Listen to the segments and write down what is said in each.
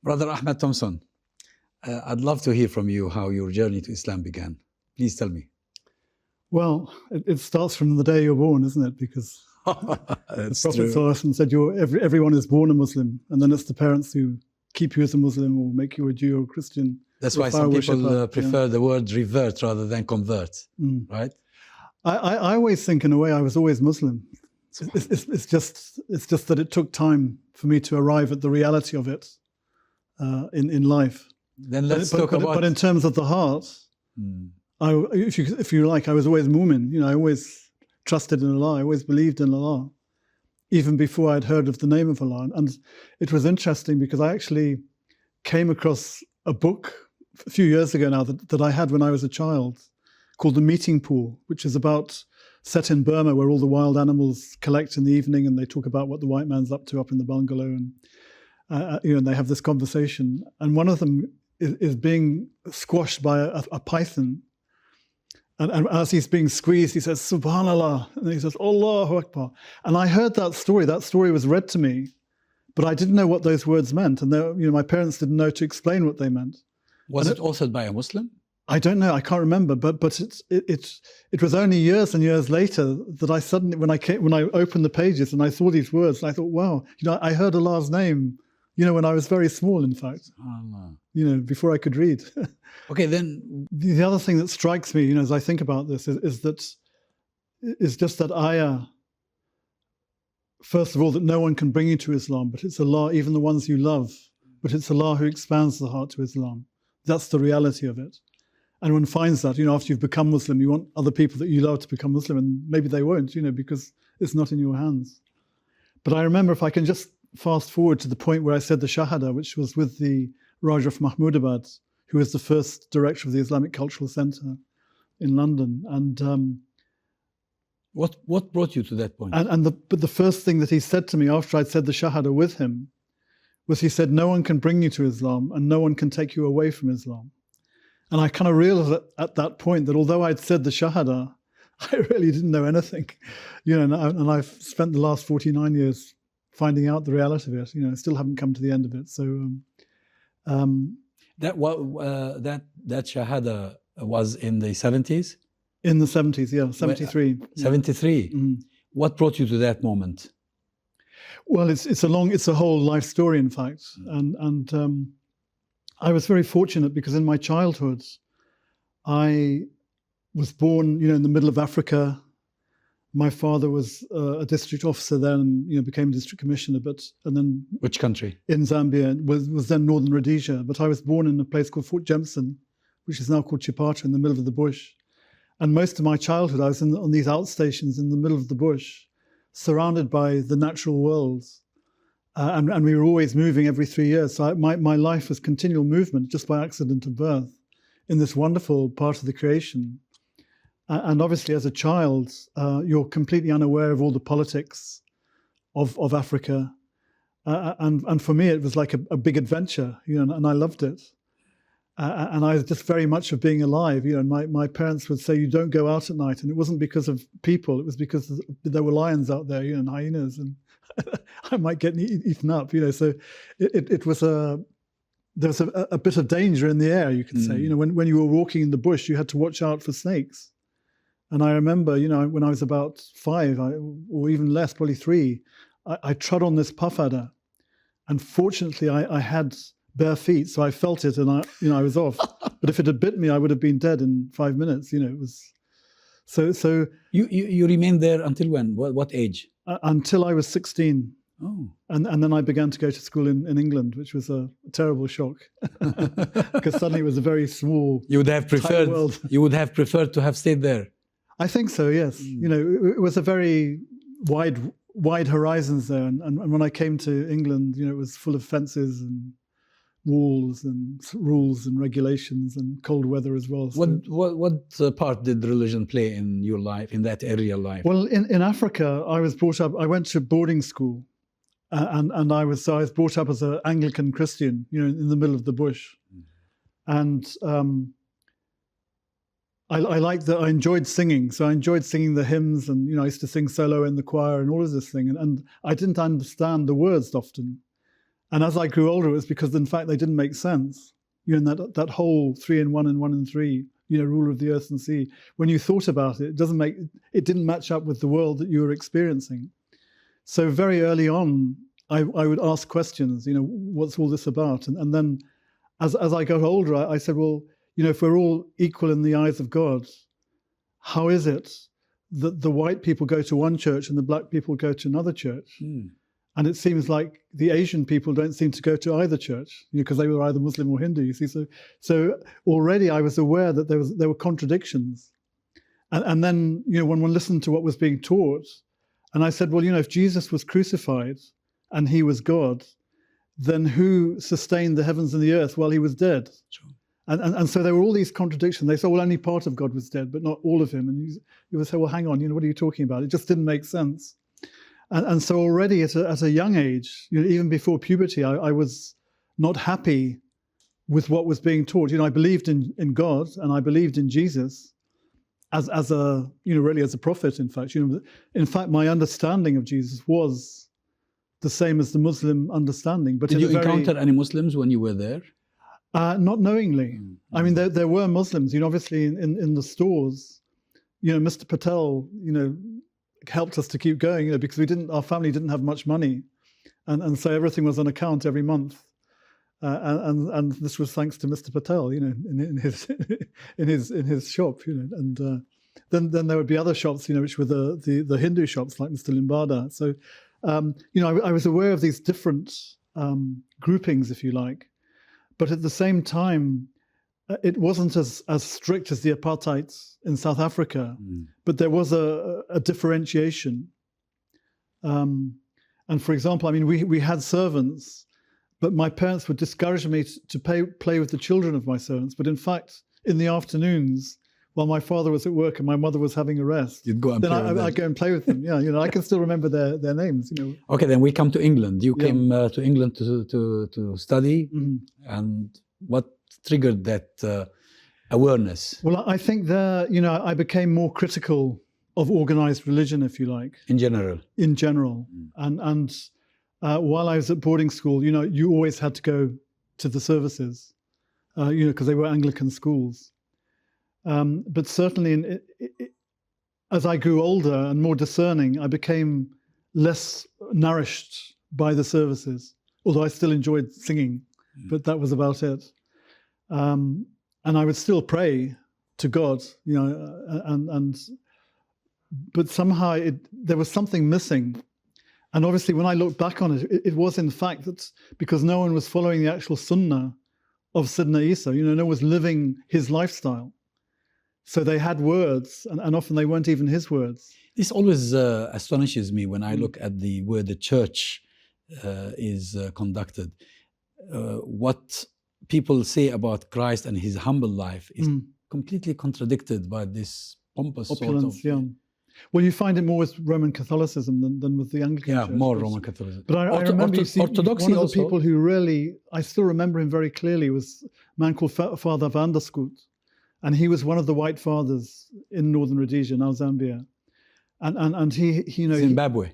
Brother Ahmad Thomson, I'd love to hear from you how your journey to Islam began. Please tell me. Well, it starts from the day you're born, isn't it? Because the Prophet ﷺ said everyone is born a Muslim, and then it's the parents who keep you as a Muslim or make you a Jew or a Christian. That's why some people prefer the word revert rather than convert, right? I always think, in a way, I was always Muslim. It's just that it took time for me to arrive at the reality of it in life. Then let's talk about. But in terms of the heart, if you like, I was always mu'min. You know, I always trusted in Allah. I always believed in Allah, even before I'd heard of the name of Allah. And it was interesting because I actually came across a book a few years ago now that I had when I was a child, called The Meeting Pool, which is set in Burma, where all the wild animals collect in the evening, and they talk about what the white man's up to up in the bungalow, and and they have this conversation. And one of them is being squashed by a python. And as he's being squeezed, he says, Subhanallah. And he says, Allahu Akbar. And I heard that story. That story was read to me, but I didn't know what those words meant. And my parents didn't know to explain what they meant. Was it authored by a Muslim? I don't know. I can't remember. But it was only years and years later that I suddenly, when I opened the pages and I saw these words, I thought, wow, I heard Allah's name, when I was very small, in fact, before I could read. Okay, then. The other thing that strikes me, as I think about this is just that ayah, first of all, that no one can bring you to Islam, but it's Allah, even the ones you love, but it's Allah who expands the heart to Islam. That's the reality of it. And one finds that, after you've become Muslim, you want other people that you love to become Muslim, and maybe they won't, because it's not in your hands. But I remember, if I can just fast forward to the point where I said the Shahada, which was with the Raja of Mahmudabad, who was the first director of the Islamic Cultural Centre in London. And what brought you to that point? But the first thing that he said to me after I'd said the Shahada with him was, he said, no one can bring you to Islam and no one can take you away from Islam. And I kind of realized at that point that although I'd said the Shahada, I really didn't know anything, and I've spent the last 49 years finding out the reality of it. I still haven't come to the end of it. So that Shahada was in the 70s? In the 70s, yeah, 73. 73. Mm. What brought you to that moment? Well, it's a whole life story, in fact, and I was very fortunate because in my childhood, I was born, in the middle of Africa. My father was a district officer then, became a district commissioner, and then... Which country? In Zambia, was then Northern Rhodesia. But I was born in a place called Fort Jemson, which is now called Chipata, in the middle of the bush. And most of my childhood, I was on these outstations in the middle of the bush, surrounded by the natural world. And we were always moving every 3 years. So my life was continual movement, just by accident of birth, in this wonderful part of the creation. And obviously, as a child, you're completely unaware of all the politics of Africa. And for me, it was like a big adventure, and I loved it. And I was just very much of being alive. My parents would say, you don't go out at night. And it wasn't because of people. It was because there were lions out there, and hyenas, and I might get eaten up, So it was there was a bit of danger in the air, you could say. When you were walking in the bush, you had to watch out for snakes. And I remember, when I was about 5, or even less, probably 3, I trod on this puff adder. And fortunately, I had bare feet, so I felt it, and I was off. But if it had bit me, I would have been dead in 5 minutes. It was so. You remained there until when? What age? Until I was 16. Oh. And then I began to go to school in England, which was a terrible shock, because suddenly it was a very small. You would have preferred. World. You would have preferred to have stayed there. I think so. Yes. It was a very wide horizons there, and when I came to England, it was full of fences and walls and rules and regulations and cold weather as well. So. What part did religion play in your life, in that area of life? Well, in Africa, I was brought up. I went to boarding school, and I was brought up as an Anglican Christian, in the middle of the bush, and I enjoyed singing. So I enjoyed singing the hymns, and I used to sing solo in the choir and all of this thing, and I didn't understand the words often. And as I grew older, it was because, in fact, they didn't make sense. You know, that whole 3 in 1 and 1 in 3, you know, ruler of the earth and sea. When you thought about it, it didn't match up with the world that you were experiencing. So very early on, I would ask questions, you know, what's all this about? And then as I got older, I said, well, you know, if we're all equal in the eyes of God, how is it that the white people go to one church and the black people go to another church? And it seems like the Asian people don't seem to go to either church, you know, because they were either Muslim or Hindu, you see. So already I was aware that there were contradictions. And then, you know, when one listened to what was being taught, and I said, well, you know, if Jesus was crucified and he was God, then who sustained the heavens and the earth while he was dead? Sure. And so there were all these contradictions. They said, well, only part of God was dead, but not all of him. And you would say, well, hang on, you know, what are you talking about? It just didn't make sense. And so already at a young age, you know, even before puberty, I was not happy with what was being taught. You know, I believed in God and I believed in Jesus as a, you know, really as a prophet, in fact. You know, in fact, my understanding of Jesus was the same as the Muslim understanding. But did you encounter any Muslims when you were there? Not knowingly. I mean, there were Muslims, you know, obviously in the stores, you know, Mr. Patel, you know, helped us to keep going, you know, because our family didn't have much money. And so everything was on account every month. And this was thanks to Mr. Patel, you know, in his shop, you know. And then there would be other shops, you know, which were the Hindu shops like Mr. Lambada. So, you know, I was aware of these different groupings, if you like. But at the same time, it wasn't as strict as the apartheid in South Africa, but there was a differentiation. And for example, I mean, we had servants, but my parents would discourage me to play with the children of my servants. But in fact, in the afternoons, while my father was at work and my mother was having a rest, you'd go and play with them. I'd go and play with them. Yeah, you know, I can still remember their names. You know. Okay, then we come to England. You came to England to study, and what triggered that awareness? Well, I think you know, I became more critical of organized religion, if you like. In general. In general, and while I was at boarding school, you know, you always had to go to the services, you know, because they were Anglican schools. But certainly, as I grew older and more discerning, I became less nourished by the services. Although I still enjoyed singing, but that was about it. And I would still pray to God, you know, but somehow there was something missing. And obviously, when I look back on it, it was in fact that because no one was following the actual sunnah of Sidna Isa, you know, no one was living his lifestyle. So they had words, and often they weren't even his words. This always astonishes me when I look at the way the church is conducted. What people say about Christ and his humble life is completely contradicted by this pompous opulence, sort of... Yeah. Well, you find it more with Roman Catholicism than with the Anglican Church. Yeah, more Roman Catholicism. But I remember Orthodoxy one of the also. people who really, I still remember him very clearly, was a man called Father van der Schoot. And he was one of the white fathers in northern Rhodesia, now Zambia. And he you know... Zimbabwe?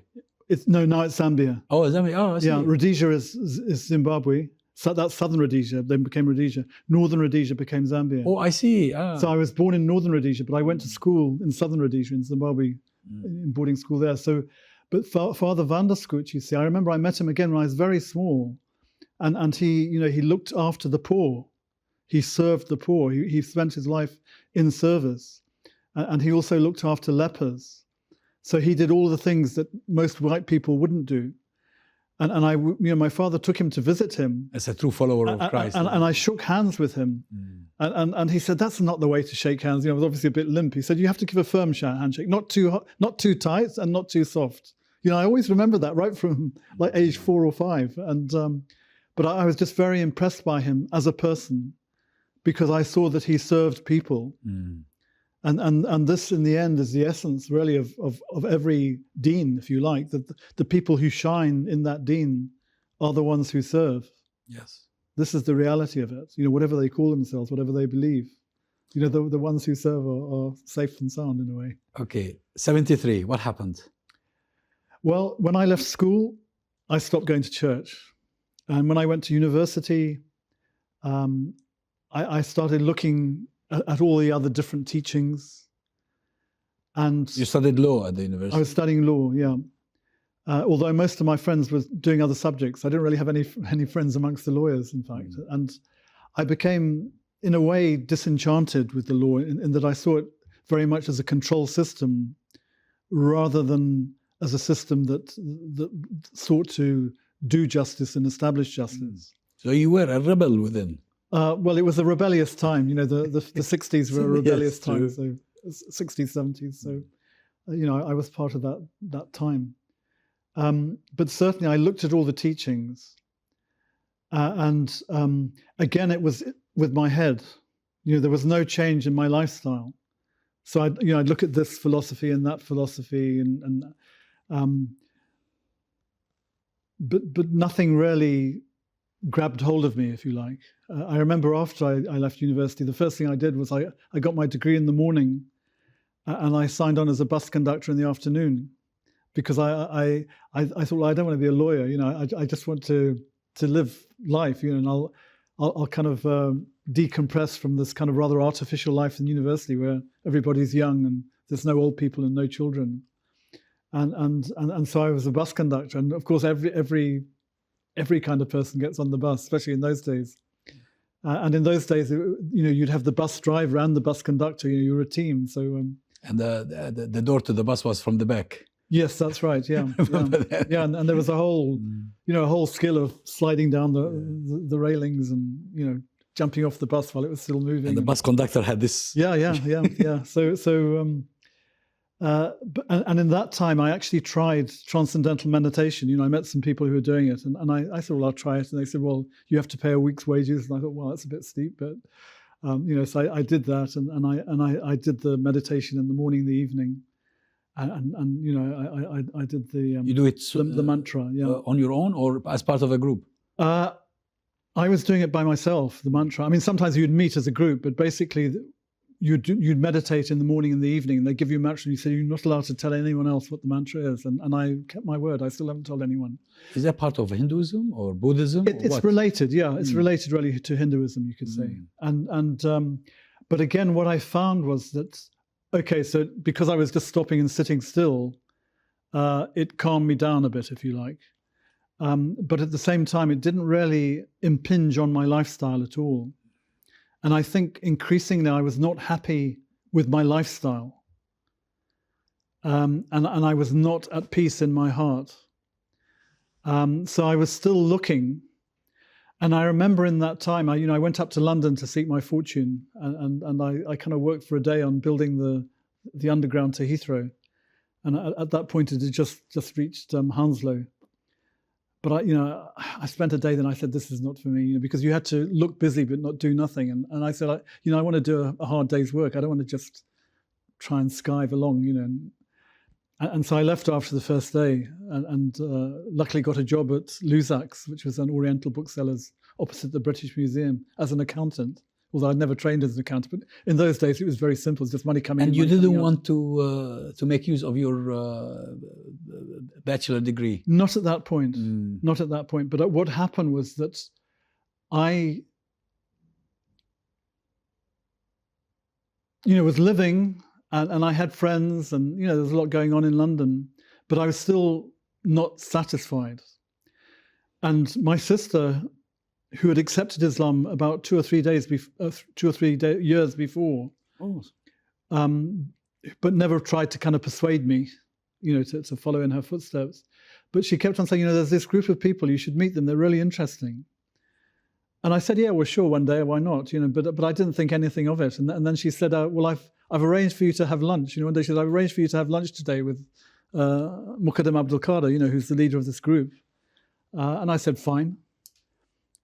Now it's Zambia. Oh, Zambia. Oh, I see. Yeah, Rhodesia is Zimbabwe. So that's southern Rhodesia, then became Rhodesia. Northern Rhodesia became Zambia. Oh, I see. So I was born in northern Rhodesia, but I went to school in southern Rhodesia, in Zimbabwe, in boarding school there. So, but Father van der Schoot, you see, I remember I met him again when I was very small. And he, you know, he looked after the poor. He served the poor. He spent his life in service. And he also looked after lepers. So he did all the things that most white people wouldn't do. And I, you know, my father took him to visit him. As a true follower of Christ. And I shook hands with him. And he said, that's not the way to shake hands. You know, I was obviously a bit limp. He said, you have to give a firm handshake, not too tight and not too soft. You know, I always remember that right from like age 4 or 5. And but I was just very impressed by him as a person because I saw that he served people. And this, in the end, is the essence, really, of every deen, if you like, that the people who shine in that deen are the ones who serve. Yes. This is the reality of it. You know, whatever they call themselves, whatever they believe, you know, the ones who serve are safe and sound in a way. Okay, 73, what happened? Well, when I left school, I stopped going to church. And when I went to university, I started looking at all the other different teachings. And you studied law at the university? I was studying law, yeah. Although most of my friends were doing other subjects, I didn't really have any friends amongst the lawyers, in fact. And I became, in a way, disenchanted with the law in that I saw it very much as a control system rather than as a system that sought to do justice and establish justice. So you were a rebel within? Well, it was a rebellious time. You know, the 60s were a rebellious time, so 60s, 70s. So, you know, I was part of that time. But certainly I looked at all the teachings and again, it was with my head. You know, there was no change in my lifestyle. So I'd look at this philosophy and that philosophy but nothing really grabbed hold of me, if you like. I remember after I left university, the first thing I did was I got my degree in the morning and I signed on as a bus conductor in the afternoon because I thought, well, I don't want to be a lawyer, you know, I just want to live life, you know, and I'll kind of decompress from this kind of rather artificial life in university where everybody's young and there's no old people and no children. And so I was a bus conductor, and of course every kind of person gets on the bus, especially in those days. And in those days, you know, you'd have the bus driver and the bus conductor. You were a team. So and the door to the bus was from the back. Yes, that's right. Yeah, yeah. And there was a whole skill of sliding down the railings and, you know, jumping off the bus while it was still moving. And the bus conductor had this. Yeah. And in that time, I actually tried Transcendental Meditation. You know, I met some people who were doing it, and I thought, well, I'll try it. And they said, well, you have to pay a week's wages. And I thought, well, that's a bit steep, but you know, so I did that, and I did the meditation in the morning, the evening, and you know, I did the you do it the mantra, on your own or as part of a group. I was doing it by myself, the mantra. I mean, sometimes you'd meet as a group, but basically you'd meditate in the morning and the evening, and they give you a mantra, and you say you're not allowed to tell anyone else what the mantra is. And I kept my word. I still haven't told anyone. Is that part of Hinduism or Buddhism? It's related, yeah. It's related really to Hinduism, you could say. But again, what I found was that, okay, so because I was just stopping and sitting still, it calmed me down a bit, if you like. But at the same time, it didn't really impinge on my lifestyle at all. And I think increasingly I was not happy with my lifestyle. And I was not at peace in my heart. So I was still looking. And I remember in that time, I went up to London to seek my fortune. And I kind of worked for a day on building the underground to Heathrow. And at that point, it had just reached Hounslow. But I spent a day, then I said, this is not for me, because you had to look busy but not do nothing. And I said, I want to do a hard day's work. I don't want to just try and skive along, And so I left after the first day and luckily got a job at Luzak's, which was an Oriental bookseller's opposite the British Museum, as an accountant. Although I'd never trained as an accountant, but in those days it was very simple. It's just money coming in. And you didn't want to make use of your bachelor degree? Not at that point. Not at that point. But what happened was that I, was living and I had friends and, there was a lot going on in London, but I was still not satisfied. And my sister, who had accepted Islam about 2 or 3 years before, but never tried to kind of persuade me, to follow in her footsteps. But she kept on saying, there's this group of people, you should meet them, they're really interesting. And I said, yeah, well, sure, one day, why not? But I didn't think anything of it. And then she said, well, I've arranged for you to have lunch. One day she said, I've arranged for you to have lunch today with Muqaddam Abdul Qadir, who's the leader of this group. And I said, fine.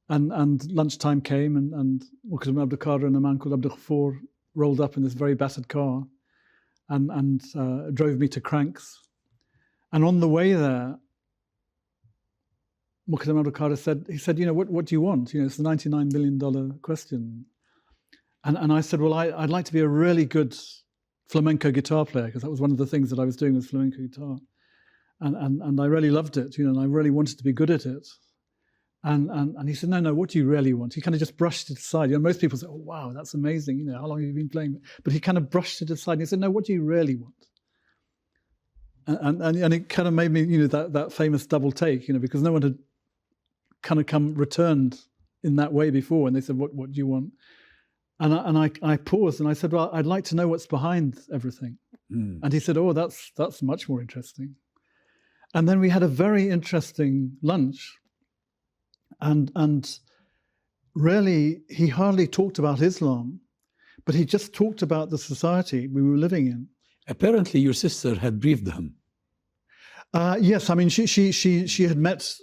And lunchtime came, and Muqaddam Abdul Qadir and a man called Abdul Ghaffur rolled up in this very battered car and drove me to Cranks. And on the way there, Muqaddam Abdul Qadir said, what do you want? It's the $99 million question. And I said, well, I'd like to be a really good flamenco guitar player, because that was one of the things that I was doing with flamenco guitar. And I really loved it, and I really wanted to be good at it. And he said, no, what do you really want? He kind of just brushed it aside. You know, most people say, oh, wow, that's amazing. You know, how long have you been playing? But he kind of brushed it aside. And he said, no, what do you really want? And it kind of made me, you know, that famous double take, you know, because no one had kind of returned in that way before. And they said, what do you want? And I paused and I said, well, I'd like to know what's behind everything. And he said, oh, that's much more interesting. And then we had a very interesting lunch. And really, he hardly talked about Islam, but he just talked about the society we were living in. Apparently, your sister had briefed him. Yes, I mean, she had met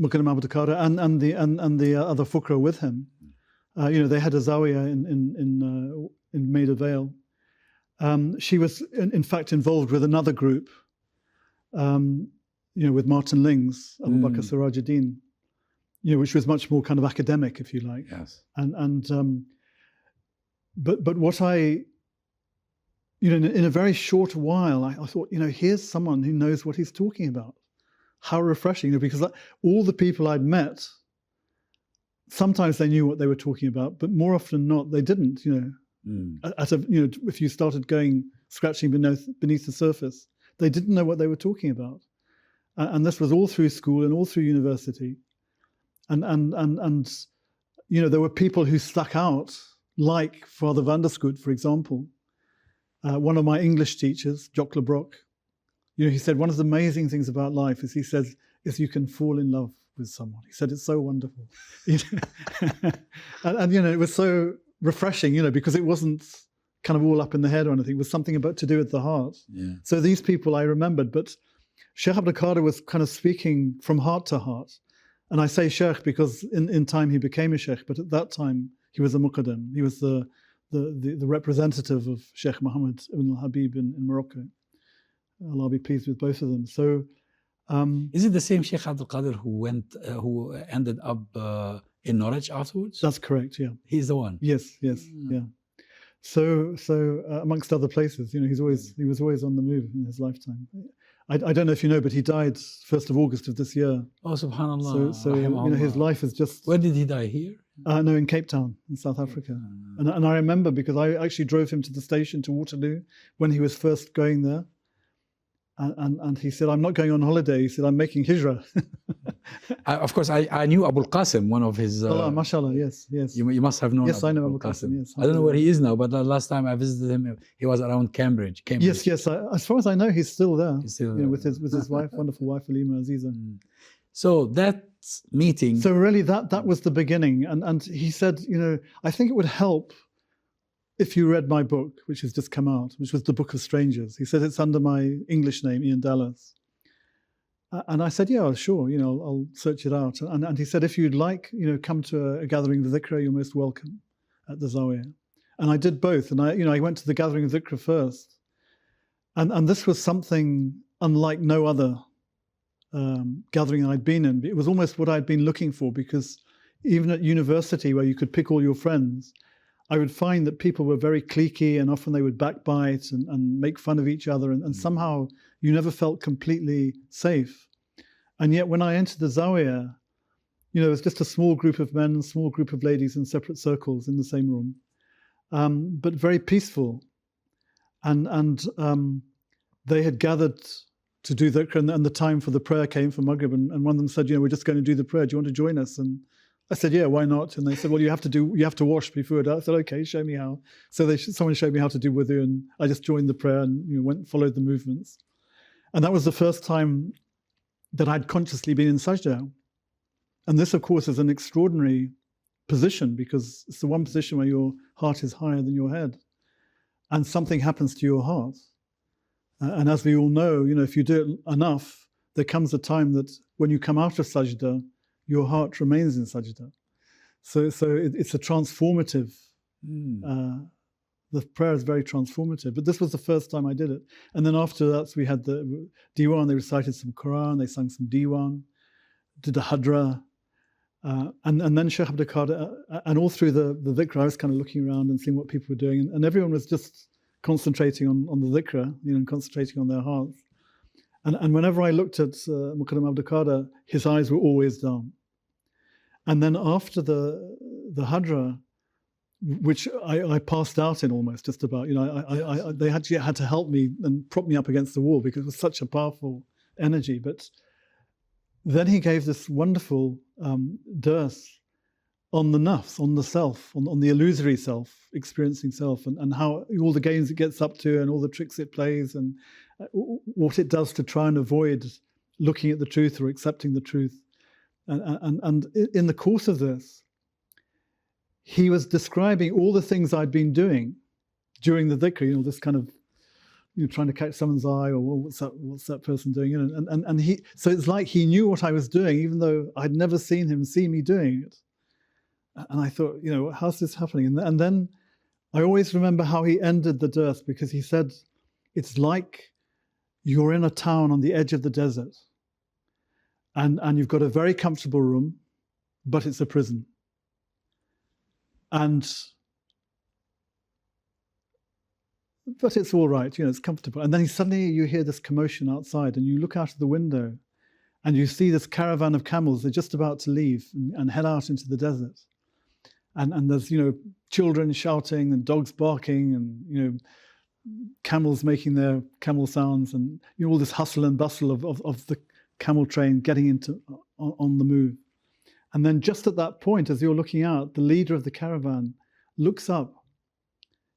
Ahmad Thomson and the other Fukra with him. You know, they had a zawiya in Maida Vale. She was, in fact, involved with another group, you know, with Martin Lings, Abu Bakr Sirajuddin, you know, which was much more kind of academic, if you like. Yes. But what I, you know, in a very short while, I thought, you know, here's someone who knows what he's talking about. How refreshing, you know, because all the people I'd met, sometimes they knew what they were talking about, but more often than not, they didn't, you know. You know, if you started scratching beneath the surface, they didn't know what they were talking about. And this was all through school and all through university. And you know, there were people who stuck out, like Father Vanderscoot, for example. One of my English teachers, Jock LeBrock, you know, he said, one of the amazing things about life is, he says, is you can fall in love with someone. He said, it's so wonderful. and you know, it was so refreshing, you know, because it wasn't kind of all up in the head or anything. It was something to do with the heart. Yeah. So these people I remembered, but Sheikh Abdul Qadir was kind of speaking from heart to heart. And I say Sheikh because in time he became a Sheikh, but at that time he was a Muqaddam. He was the representative of Sheikh Mohammed ibn al-Habib in Morocco. Allah be pleased with both of them. So, is it the same Sheikh Abdul Qadir who ended up in Norwich afterwards? That's correct. Yeah, he's the one. Yes, yeah. So amongst other places, you know, he was always on the move in his lifetime. I don't know if you know, but he died 1st of August of this year. Oh, subhanallah. So you know, his life is just. Where did he die? Here? No, in Cape Town, in South Africa. And I remember because I actually drove him to the station to Waterloo when he was first going there. And he said, I'm not going on holiday. He said, I'm making hijrah. Of course, I knew Abul Qasim, one of his... Allah, mashallah, yes. You must have known. Yes, I know Abul Qasim, yes. I don't know where he is now, but the last time I visited him, he was around Cambridge. Yes. As far as I know, he's still there. He's still there. You know, with his wife, wonderful wife, Alima Aziza. So that meeting... So really, that was the beginning. And he said, you know, I think it would help if you read my book, which has just come out, which was The Book of Strangers. He said it's under my English name, Ian Dallas. And I said, yeah, sure, you know, I'll search it out. And he said, if you'd like, you know, come to a gathering of dhikr, you're most welcome at the Zawiya. And I did both. And I went to the gathering of dhikr first. And this was something unlike no other gathering I'd been in. It was almost what I'd been looking for, because even at university, where you could pick all your friends, I would find that people were very cliquey, and often they would backbite and make fun of each other. And somehow you never felt completely safe. And yet when I entered the Zawiya, you know, it was just a small group of men, a small group of ladies in separate circles in the same room, but very peaceful. And they had gathered to do dhikr, and the time for the prayer came for Maghrib. And one of them said, you know, we're just going to do the prayer. Do you want to join us? And I said, yeah, why not? And they said, well, you have to wash before it. I said, okay, show me how. So someone showed me how to do wudu, and I just joined the prayer and, you know, followed the movements. And that was the first time that I'd consciously been in sajda. And this, of course, is an extraordinary position, because it's the one position where your heart is higher than your head, and something happens to your heart. And as we all know, you know, if you do it enough, there comes a time that when you come out of sajda, your heart remains in sajda. So it's a transformative, the prayer is very transformative. But this was the first time I did it. And then after that, we had the diwan, they recited some Quran, they sang some diwan, did a hadra. And then Sheikh Abdul Qadir, and all through the dhikr, I was kind of looking around and seeing what people were doing. And everyone was just concentrating on the dhikr, you know, and concentrating on their hearts. And whenever I looked at Muqaddam Abdul Qadir, his eyes were always down. And then after the Hadra, which I passed out in almost just about, they actually had to help me and prop me up against the wall because it was such a powerful energy. But then he gave this wonderful ders on the nafs, on the self, on the illusory self, experiencing self, and how all the games it gets up to and all the tricks it plays and what it does to try and avoid looking at the truth or accepting the truth. And in the course of this, he was describing all the things I'd been doing during the dhikr, this kind of, trying to catch someone's eye, or what's that person doing? And he, so it's like he knew what I was doing, even though I'd never seen him see me doing it. And I thought, how's this happening? And then I always remember how he ended the ders, because he said, it's like you're in a town on the edge of the desert, and you've got a very comfortable room, but it's a prison. But it's all right, it's comfortable. And then suddenly you hear this commotion outside, and you look out of the window, and you see this caravan of camels. They're just about to leave and head out into the desert. And there's, children shouting and dogs barking and, camels making their camel sounds, and all this hustle and bustle of the camel train getting into on the move. And then just at that point, as you're looking out, the leader of the caravan looks up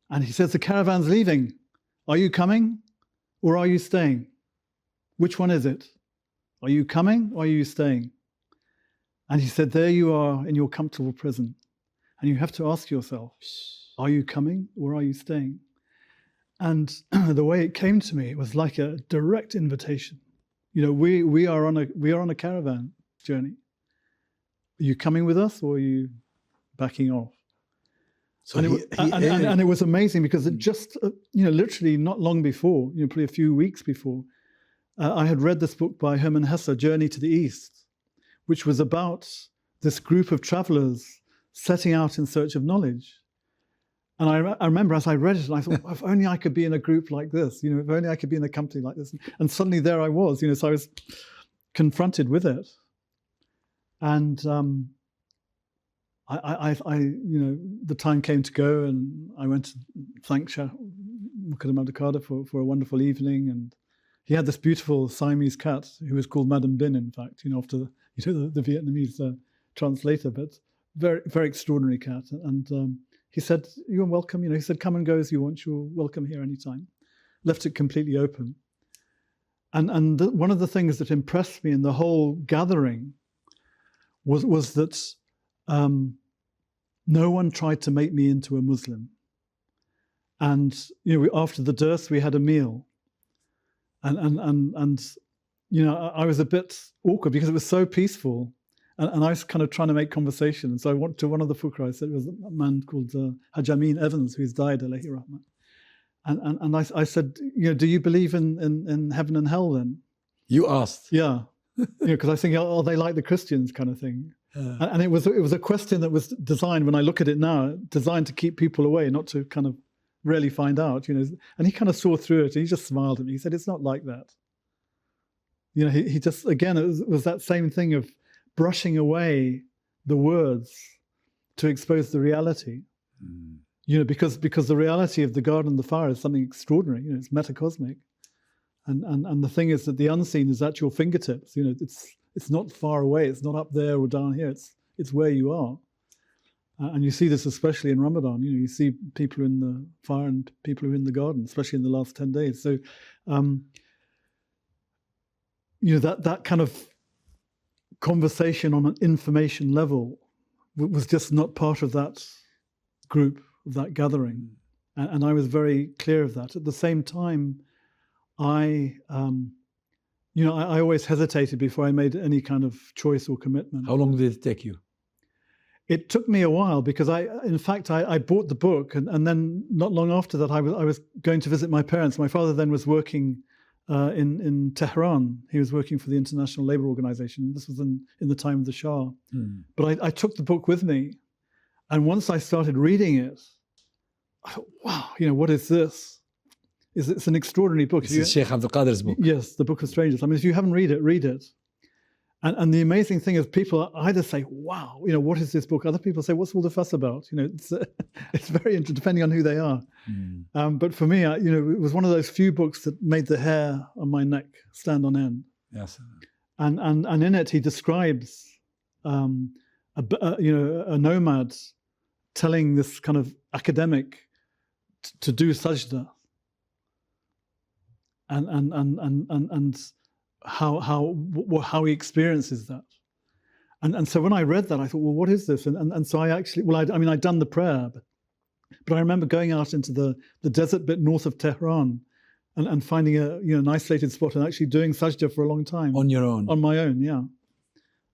and he says, the caravan's leaving. Are you coming or are you staying? Which one is it? Are you coming or are you staying? And he said, there you are in your comfortable prison. And you have to ask yourself, are you coming or are you staying? And the way it came to me, it was like a direct invitation. We are on a caravan journey. Are you coming with us or are you backing off? So and it was amazing, because it just, literally not long before, probably a few weeks before, I had read this book by Hermann Hesse, Journey to the East, which was about this group of travelers setting out in search of knowledge. And I remember as I read it, and I thought, if only I could be in a group like this, if only I could be in a company like this. And suddenly there I was, so I was confronted with it. And the time came to go, and I went to thank Shah Mukadam for a wonderful evening. And he had this beautiful Siamese cat who was called Madam Bin, in fact, after the Vietnamese translator, but very, very extraordinary cat. And he said, you're welcome. He said, come and go as you want. You're welcome here anytime. Left it completely open. And one of the things that impressed me in the whole gathering was that no one tried to make me into a Muslim. And after the ders, we had a meal, and I was a bit awkward because it was so peaceful, and I was kind of trying to make conversation. And so I went to one of the fuqara. I said, it was a man called Haj Amin Evans, who's died, alayhi rahman. And I said, do you believe in heaven and hell then? You asked? Yeah, because I think, are they like the Christians kind of thing? And it was a question that was designed, when I look at it now, designed to keep people away, not to kind of really find out. And he kind of saw through it. And he just smiled at me. He said, it's not like that. He just, again, it was that same thing of brushing away the words to expose the reality. Because the reality of the garden and the fire is something extraordinary. It's metacosmic, and the thing is that the unseen is at your fingertips. It's not far away. It's not up there or down here. It's where you are, and you see this especially in Ramadan. You see people in the fire and people who are in the garden, especially in the last 10 days. So, that kind of conversation on an information level was just not part of that group, of that gathering. And I was very clear of that. At the same time, I always hesitated before I made any kind of choice or commitment. How long did it take you? It took me a while, because I bought the book, and then not long after that, I was going to visit my parents. My father then was working in Tehran. He was working for the International Labour Organization. This was in the time of the Shah. But I took the book with me, and once I started reading it, I thought, wow, what is this? It's an extraordinary book. This is Sheikh Abdul Qadir's book. Yes, The Book of Strangers. I mean, if you haven't read it, read it. And the amazing thing is people either say, wow, what is this book? Other people say, what's all the fuss about? It's very interesting, depending on who they are. But for me, it was one of those few books that made the hair on my neck stand on end. Yes. And in it, he describes a nomad telling this kind of academic to do sajda. And how he experiences that, and so when I read that, I thought, well, what is this? And so I actually, I'd done the prayer, but I remember going out into the desert bit north of Tehran, and finding an isolated spot and actually doing sajda for a long time on your own, on my own, yeah.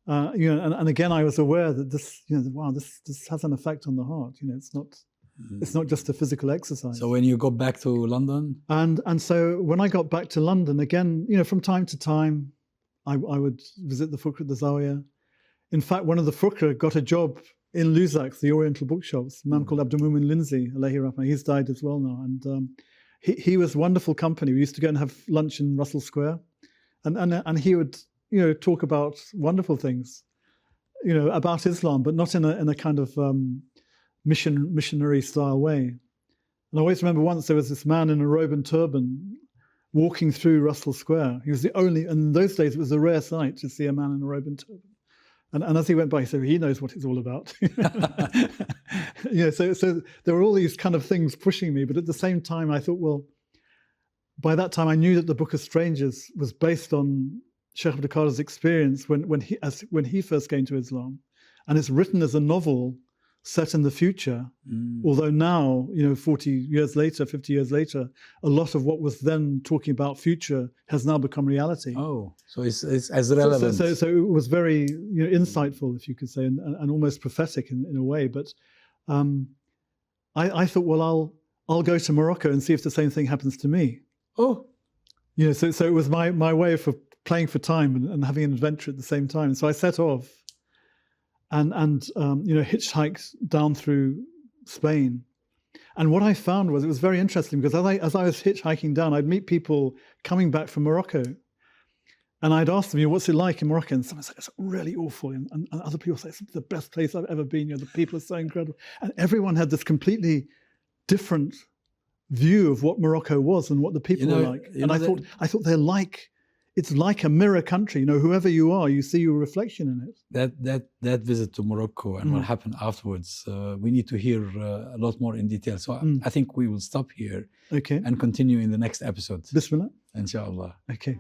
And again, I was aware that this, this has an effect on the heart. It's not just a physical exercise. So when you got back to London? And so when I got back to London, again, from time to time, I would visit the Fukra, the Zawiya. In fact, one of the Fukra got a job in Luzak, the Oriental bookshops, a man called Abdulmumin Lindsay, alayhi rahmah. He's died as well now. And he was wonderful company. We used to go and have lunch in Russell Square. And he would, talk about wonderful things, about Islam, but not in a kind of missionary style way. And I always remember once there was this man in a robe and turban walking through Russell Square. He was the only, and in those days it was a rare sight to see a man in a robe and turban. And as he went by, he said, he knows what it's all about. So there were all these kind of things pushing me, but at the same time I thought, well, by that time I knew that the Book of Strangers was based on Sheikh Abdul Qadir's experience when he first came to Islam, and it's written as a novel set in the future, although now, 40 years later, 50 years later, a lot of what was then talking about future has now become reality. Oh, so it's as relevant. So it was very insightful, if you could say, and almost prophetic in a way. But I thought, well, I'll go to Morocco and see if the same thing happens to me. Oh, so it was my way of playing for time and having an adventure at the same time. And so I set off. And hitchhiked down through Spain. And what I found was, it was very interesting, because as I was hitchhiking down, I'd meet people coming back from Morocco. And I'd ask them, what's it like in Morocco? And someone said, it's really awful. And other people say, it's the best place I've ever been. The people are so incredible. And everyone had this completely different view of what Morocco was and what the people were like. And I thought they're like, it's like a mirror country. Whoever you are, you see your reflection in it. That visit to Morocco and what happened afterwards, we need to hear a lot more in detail. So I think we will stop here, okay, and continue in the next episode. Bismillah. Inshallah. Okay.